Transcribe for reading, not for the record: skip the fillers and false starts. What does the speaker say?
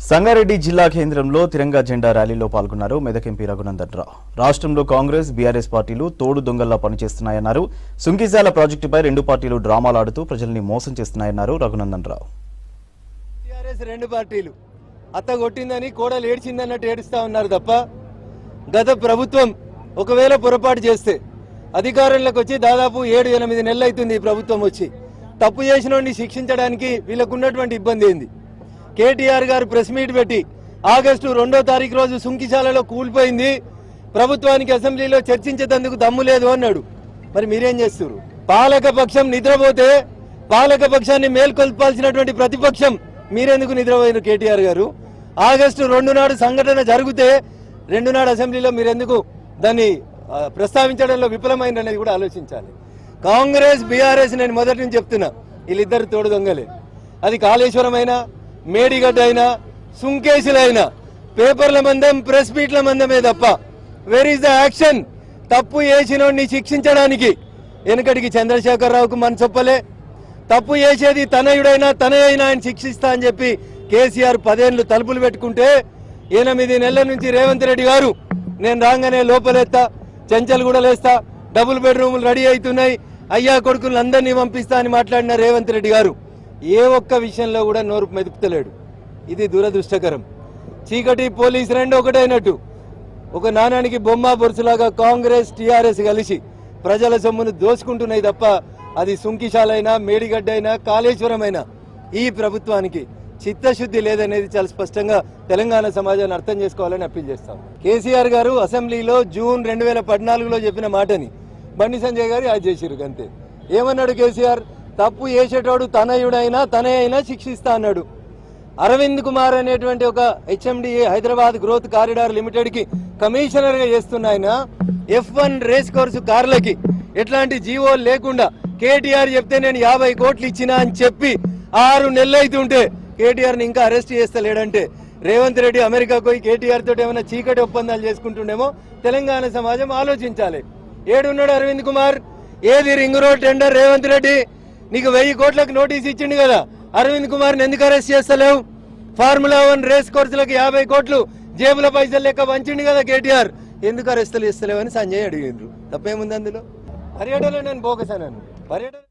సంగారెడ్డి జిల్లా కేంద్రంలో తిరంగా జెండా ర్యాలీలో పాల్గొన్నారు మెదక్ ఎంపీ రఘునందన్ రావు. రాష్ట్రంలో కాంగ్రెస్ బీఆర్ఎస్ పార్టీలు తోడు దొంగల్లా పనిచేస్తున్నాయన్నారు. సుంకిశాల ప్రాజెక్టుపై రెండు పార్టీలు డ్రామాలాడుతూ ప్రజల్ని మోసం చేస్తున్నాయన్నారు రఘునందన్ రావు. రెండు పార్టీలు అత్తగొట్టిందని కోడలు ఏడ్చిందన్నట్టు ఏడుస్తా ఉన్నారు తప్ప గత ప్రభుత్వం ఒకవేళ పొరపాటు చేస్తే అధికారంలోకి వచ్చి దాదాపు 7-8 నెలలు అవుతుంది ఈ ప్రభుత్వం వచ్చి. తప్పు చేసిన శిక్షించడానికి వీళ్ళకున్నటువంటి ఇబ్బంది ఏంది? కేటీఆర్ గారు ప్రెస్ మీట్ పెట్టి ఆగస్టు 2వ తారీఖు రోజు సుంకిశాలలో కూలిపోయింది, ప్రభుత్వానికి అసెంబ్లీలో చర్చించేందుకు దమ్ము లేదు అన్నాడు. మరి మీరేం చేస్తారు? పాలక పక్షం నిద్రపోతే పాలక పక్షాన్ని మేల్కొల్పాల్సినటువంటి ప్రతిపక్షం మీరెందుకు నిద్రపోయిన కేటీఆర్ గారు? ఆగస్టు 2 నాడు సంఘటన జరిగితే 2 నాడు అసెంబ్లీలో మీరెందుకు దాన్ని ప్రస్తావించడంలో విఫలమైందనేది కూడా ఆలోచించాలి. కాంగ్రెస్ బీఆర్ఎస్ నేను మొదటి నుంచి చెప్తున్నా, వీళ్ళిద్దరు తోడు దొంగలే. అది కాళేశ్వరం అయినా, మేడిగడ్డ అయినా, సుంకేసులైనా పేపర్ల మందం ప్రెస్ మీట్ల మందమే తప్ప వేర్ ఈస్ ద యాక్షన్? తప్పు చేసినోడిని శిక్షించడానికి వెనుకటికి చంద్రశేఖరరావుకు మనసొప్పలే. తప్పు చేసేది తనయుడైనా తనయైనా ఆయన శిక్షిస్తా అని చెప్పి కేసీఆర్ 10 ఏళ్ళు తలుపులు పెట్టుకుంటే 8 నెలల నుంచి రేవంత్ రెడ్డి గారు నేను రాగానే లోపలేస్తా, చెంచలు కూడా లేస్తా, డబుల్ బెడ్రూములు రెడీ అవుతున్నాయి, అయ్యా కొడుకులను అందరినీ పంపిస్తా అని మాట్లాడిన రేవంత్ రెడ్డి గారు ఏ ఒక్క విషయంలో కూడా నోరు మెదుపుతలేడు. ఇది దురదృష్టకరం. చీకటి పోలీస్ రెండు ఒకటైనట్టు ఒక నాణానికి బొమ్మ బొరుసులాగా కాంగ్రెస్ టీఆర్ఎస్ కలిసి ప్రజల సొమ్మును దోచుకుంటున్నాయి తప్ప అది సుంకిశాలైనా, మేడిగడ్డ అయినా, కాళేశ్వరం అయినా ఈ ప్రభుత్వానికి చిత్తశుద్ధి లేదనేది చాలా స్పష్టంగా తెలంగాణ సమాజాన్ని అర్థం చేసుకోవాలని అప్పీల్ చేస్తాం. కేసీఆర్ గారు అసెంబ్లీలో జూన్ 2014లో చెప్పిన మాటని బండి సంజయ్ గారు యాడ్ చేసిరు అంతే. ఏమన్నాడు కేసీఆర్? తప్పు చేసేటోడు తనయుడైనా తనే అయినా శిక్షిస్తా అన్నాడు. అరవింద్ కుమార్ అనేటువంటి ఒక HMDA Hyderabad growth corridor limited కి కమిషనర్ గా చేస్తున్న ఆయన F1 రేస్ కోర్సు కార్లకి ఎట్లాంటి జీవో లేకుండా కేటీఆర్ చెప్తే నేను 50 కోట్లు ఇచ్చినా అని చెప్పి 6 నెలలు అవుతుంటే కేటీఆర్ ని ఇంకా అరెస్ట్ చేస్తలేడంటే రేవంత్ రెడ్డి అమెరికాకు పోయి కేటీఆర్ తోటి ఏమైనా చీకటి ఒప్పందాలు చేసుకుంటుండేమో తెలంగాణ సమాజం ఆలోచించాలి. ఏడున్నాడు అరవింద్ కుమార్? ఏది ring road tender? Revanth Reddy నీకు 1000 కోట్లకు నోటీస్ ఇచ్చిండు కదా, అరవింద్ కుమార్ని ఎందుకు అరెస్ట్ చేస్తలేవు? ఫార్ములా 1 రేస్ కోర్సులకు 50 కోట్లు జేబుల పైసలు లెక్క వంచిండు కదా కేటీఆర్, ఎందుకు అరెస్టులు చేస్తలేవు అని సంజయ్ అడిగిండ్రు. తప్పేముంది అందులో? పర్యటనలో నేను బోగసాను. పర్యటన